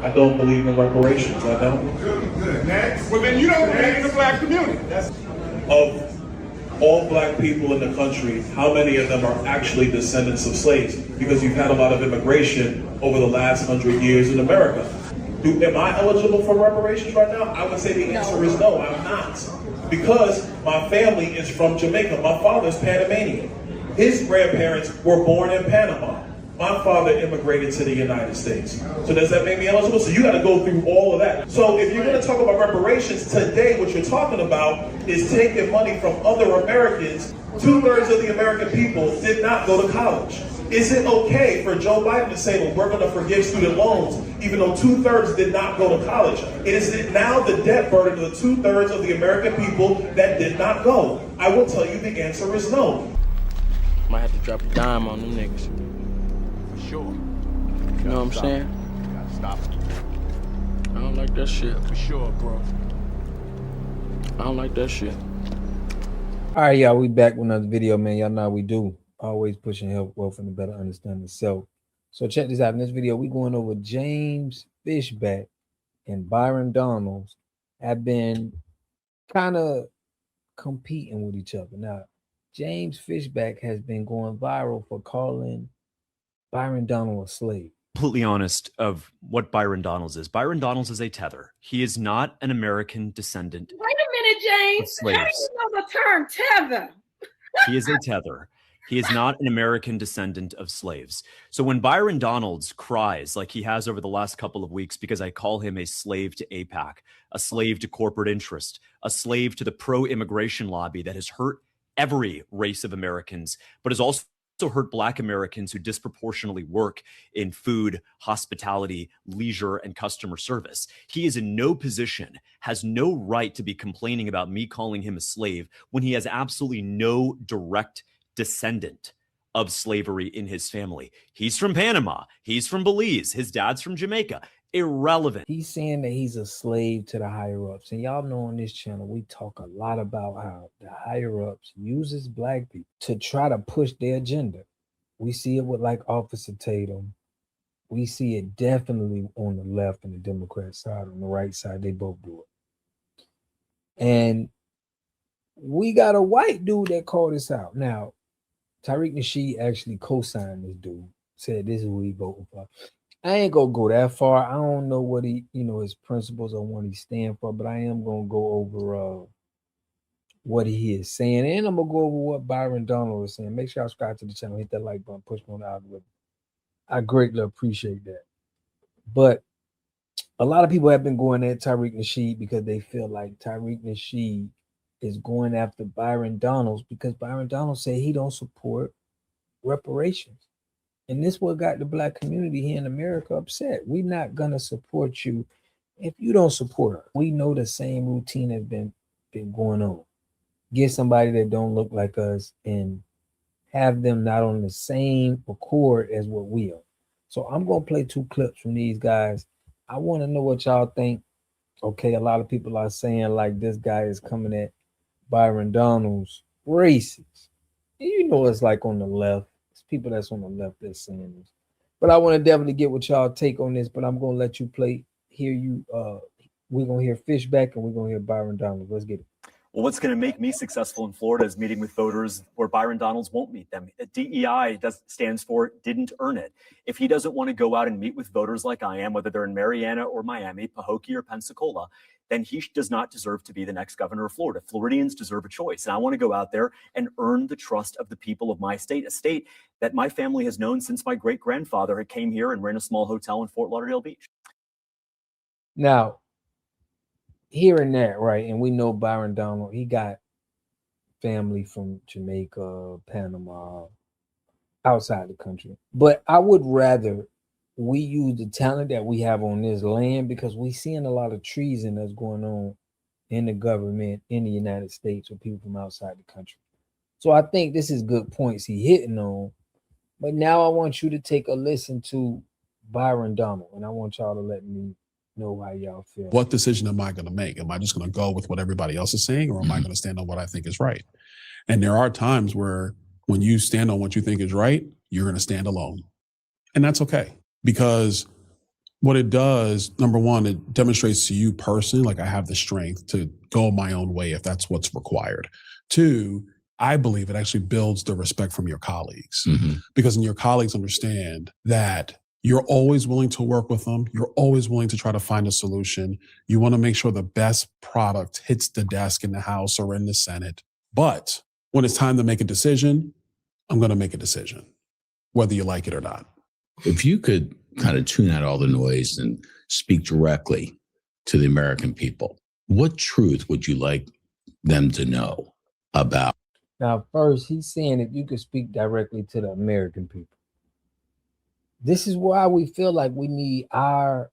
I don't believe in reparations. I don't. Good. Next. Well, then you don't believe in the black community. Of all black people in the country, how many of them are actually descendants of slaves? Because you've had a lot of immigration over the last 100 years in America. Am I eligible for reparations right now? I would say the answer is no, I'm not. Because my family is from Jamaica. My father's Panamanian. His grandparents were born in Panama. My father immigrated to the United States. So does that make me eligible? So you got to go through all of that. So if you're going to talk about reparations today, what you're talking about is taking money from other Americans. 2/3 of the American people did not go to college. Is it okay for Joe Biden to say, well, we're going to forgive student loans, even though 2/3 did not go to college? Is it now the debt burden of the 2/3 of the American people that did not go? I will tell you the answer is no. Might have to drop a dime on them niggas. Sure. You know what I'm saying? Gotta stop it. I don't like that shit. For sure, bro. I don't like that shit. All right, y'all, we back with another video, man. Y'all know how we do. Always pushing health, wealth, and a better understanding of self. So check this out. In this video, we going over James Fishback and Byron Donald have been kind of competing with each other. Now, James Fishback has been going viral for calling Byron Donald a slave. Completely honest of what Byron Donalds is. Byron Donalds is a Tether. He is not an American descendant. Wait a minute, James. How do you know the term tether? He is a Tether. He is not an American descendant of slaves. So when Byron Donalds cries like he has over the last couple of weeks because I call him a slave to AIPAC, a slave to corporate interest, a slave to the pro-immigration lobby that has hurt every race of Americans, but has also hurt Black Americans who disproportionately work in food, hospitality, leisure, and customer service. He is in no position, has no right to be complaining about me calling him a slave when he has absolutely no direct descendant of slavery in his family. He's from Panama. He's from Belize. His dad's from Jamaica. Irrelevant. He's saying that he's a slave to the higher ups. And y'all know on this channel, we talk a lot about how the higher ups uses black people to try to push their agenda. We see it with like Officer Tatum. We see it definitely on the left and the Democrat side. On the right side, they both do it. And we got a white dude that called us out. Now, Tariq Nasheed actually co-signed this dude, said this is who he voting for. I ain't gonna go that far. I don't know what he, his principles or what he stand for, but I am gonna go over what he is saying, and I'm gonna go over what Byron Donald is saying. Make sure y'all subscribe to the channel, hit that like button, push me on the algorithm. I greatly appreciate that. But a lot of people have been going at Tariq Nasheed because they feel like Tariq Nasheed is going after Byron Donalds because Byron Donald said he don't support reparations. And this what got the black community here in America upset. We're not gonna support you if you don't support us. We know the same routine has been going on. Get somebody that don't look like us and have them not on the same accord as what we are. So I'm gonna play 2 clips from these guys. I want to know what y'all think. Okay, a lot of people are saying like this guy is coming at Byron Donald's racist. And it's like on the left. People that's on the left that's saying this, but I want to definitely get what y'all take on this. But I'm gonna let you we're gonna hear Fishback and we're gonna hear Byron Donald. Let's get it. Well, what's going to make me successful in Florida is meeting with voters where Byron Donalds won't meet them. DEI stands for didn't earn it. If he doesn't want to go out and meet with voters like I am, whether they're in Mariana or Miami, Pahokee or Pensacola, then he does not deserve to be the next governor of Florida. Floridians deserve a choice. And I want to go out there and earn the trust of the people of my state, a state that my family has known since my great-grandfather had came here and ran a small hotel in Fort Lauderdale Beach. Now, hearing that, right, and we know Byron Donald, he got family from Jamaica, Panama, outside the country. But I would rather we use the talent that we have on this land because we seeing a lot of treason that's going on in the government in the United States with people from outside the country. So I think this is good points he hitting on. But now I want you to take a listen to Byron Donald, and I want y'all to let me know how y'all feel. What decision am I going to make? Am I just going to go with what everybody else is saying, or am I going to stand on what I think is right? And there are times where when you stand on what you think is right, you're going to stand alone. And that's okay, because What it does, number one, it demonstrates to you personally, like I have the strength to go my own way if that's what's required. Two, I believe it actually builds the respect from your colleagues because when your colleagues understand that you're always willing to work with them, you're always willing to try to find a solution. You want to make sure the best product hits the desk in the House or in the Senate. But when it's time to make a decision, I'm going to make a decision, whether you like it or not. If you could kind of tune out all the noise and speak directly to the American people, what truth would you like them to know about? Now, first, he's saying if you could speak directly to the American people. This is why we feel like we need our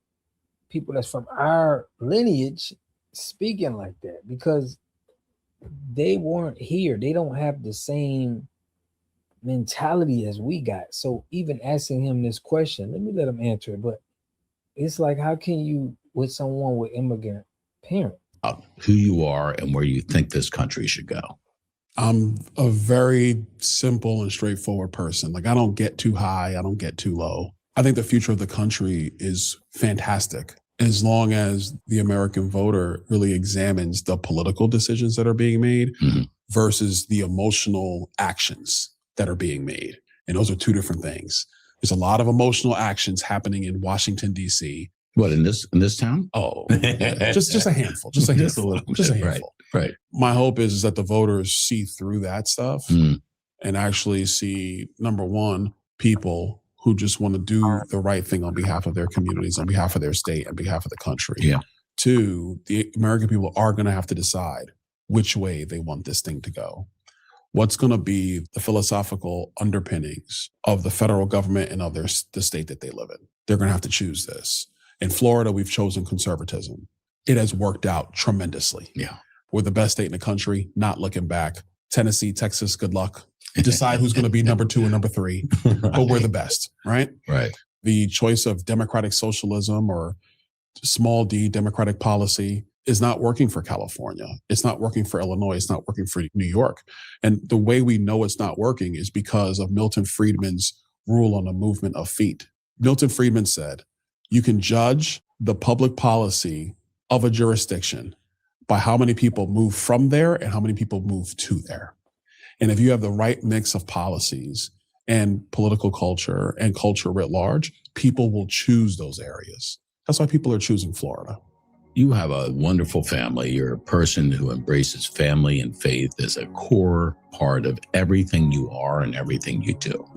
people that's from our lineage speaking like that, because they weren't here. They don't have the same mentality as we got. So even asking him this question, let me let him answer it. But it's like, how can you, with someone with immigrant parents, who you are and where you think this country should go? I'm a very simple and straightforward person. Like, I don't get too high. I don't get too low. I think the future of the country is fantastic as long as the American voter really examines the political decisions that are being made versus the emotional actions that are being made. And those are two different things. There's a lot of emotional actions happening in Washington, D.C. What, in this town? Oh, yeah. just a handful. Just a handful. Just a handful. Right. My hope is that the voters see through that stuff and actually see, number one, people who just want to do the right thing on behalf of their communities, on behalf of their state, on behalf of the country. Yeah. Two, the American people are going to have to decide which way they want this thing to go. What's going to be the philosophical underpinnings of the federal government and of the state that they live in? They're going to have to choose this. In Florida, we've chosen conservatism. It has worked out tremendously. Yeah. We're the best state in the country, not looking back. Tennessee, Texas, good luck. Decide who's going to be number 2 and number 3, but we're the best, right? Right. The choice of democratic socialism or small d democratic policy is not working for California. It's not working for Illinois. It's not working for New York. And the way we know it's not working is because of Milton Friedman's rule on the movement of feet. Milton Friedman said, you can judge the public policy of a jurisdiction by how many people move from there and how many people move to there. And if you have the right mix of policies and political culture and culture writ large, people will choose those areas. That's why people are choosing Florida. You have a wonderful family. You're a person who embraces family and faith as a core part of everything you are and everything you do.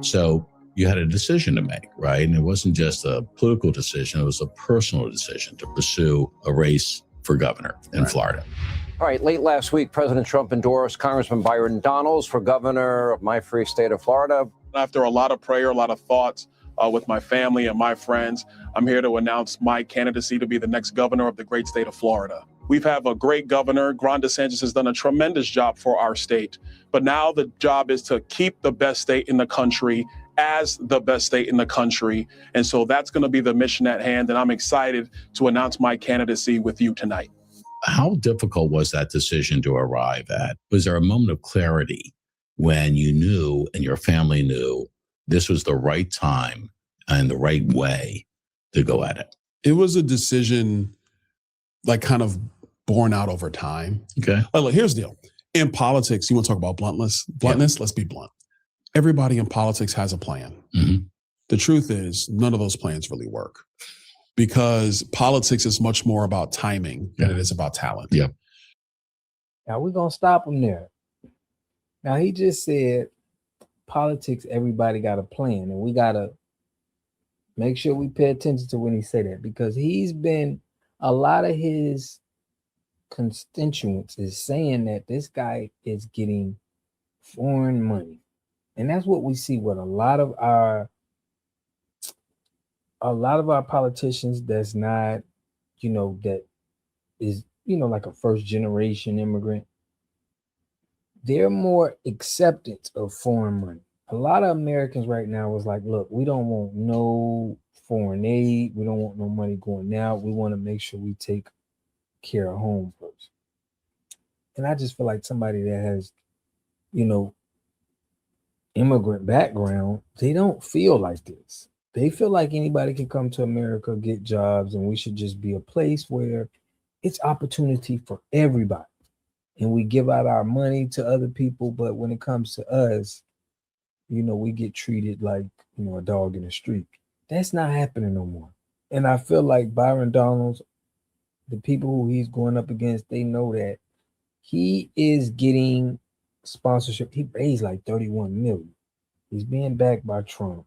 So you had a decision to make, right? And it wasn't just a political decision. It was a personal decision to pursue a race for governor in Florida. All right, late last week, President Trump endorsed Congressman Byron Donald for governor of my free state of Florida. After a lot of prayer, a lot of thoughts with my family and my friends, I'm here to announce my candidacy to be the next governor of the great state of Florida. We've had a great governor. Ron DeSantis has done a tremendous job for our state. But now the job is to keep the best state in the country as the best state in the country. And so that's going to be the mission at hand. And I'm excited to announce my candidacy with you tonight. How difficult was that decision to arrive at? Was there a moment of clarity when you knew and your family knew this was the right time and the right way to go at it? It was a decision like kind of born out over time. Okay. Look, here's the deal. In politics, you want to talk about bluntness? Let's be blunt. Everybody in politics has a plan. The truth is none of those plans really work because politics is much more about timing than it is about talent. Yeah. Now we're going to stop him there. Now he just said politics, everybody got a plan, and we got to make sure we pay attention to when he say that, because he's been, a lot of his constituents is saying that this guy is getting foreign money. And that's what we see with a lot of our politicians that's not, that is, like a first generation immigrant. They're more acceptance of foreign money. A lot of Americans right now was like, look, we don't want no foreign aid. We don't want no money going out. We want to make sure we take care of home first. And I just feel like somebody that has, immigrant background, they don't feel like this. They feel like anybody can come to America, get jobs, and we should just be a place where it's opportunity for everybody. And we give out our money to other people, but when it comes to us, you know, we get treated like, you know, a dog in the street. That's not happening no more. And I feel like Byron Donald, the people who he's going up against, they know that he is getting sponsorship. He raised like 31 million. He's being backed by Trump.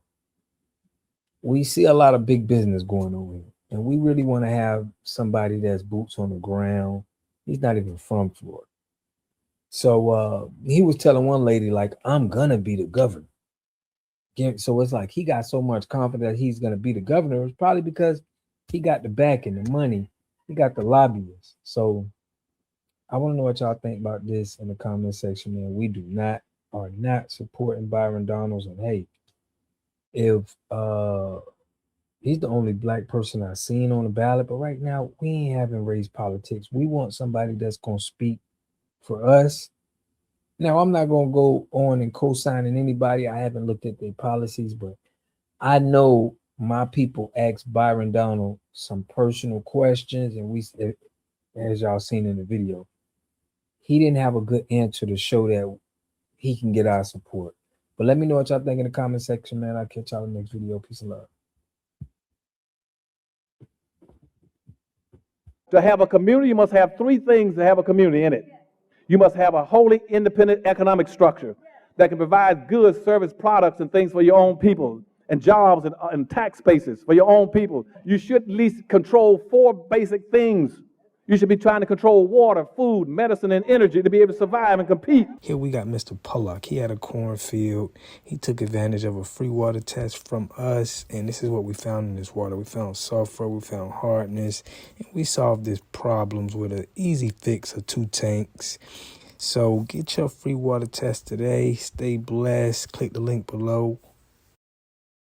We see a lot of big business going on here, and we really want to have somebody that's boots on the ground. He's not even from Florida. So he was telling one lady, like, I'm gonna be the governor. So it's like he got so much confidence that he's gonna be the governor. It's probably because he got the backing, the money, he got the lobbyists. So I want to know what y'all think about this in the comment section, man. We are not supporting Byron Donalds, and hey, if he's the only black person I've seen on the ballot, but right now we ain't having race politics. We want somebody that's gonna speak for us. Now, I'm not gonna go on and co-signing anybody. I haven't looked at their policies, but I know my people asked Byron Donald some personal questions, and we, as y'all seen in the video, he didn't have a good answer to show that he can get our support. But let me know what y'all think in the comment section, man. I'll catch y'all in the next video. Peace and love. To have a community, you must have three things to have a community in it. You must have a wholly independent economic structure that can provide goods, service, products, and things for your own people, and jobs and tax spaces for your own people. You should at least control four basic things. You should be trying to control water, food, medicine, and energy to be able to survive and compete. Here we got Mr. Pollock. He had a cornfield. He took advantage of a free water test from us, and this is what we found in this water. We found sulfur, we found hardness, and we solved these problems with an easy fix of 2 tanks. So get your free water test today. Stay blessed. Click the link below.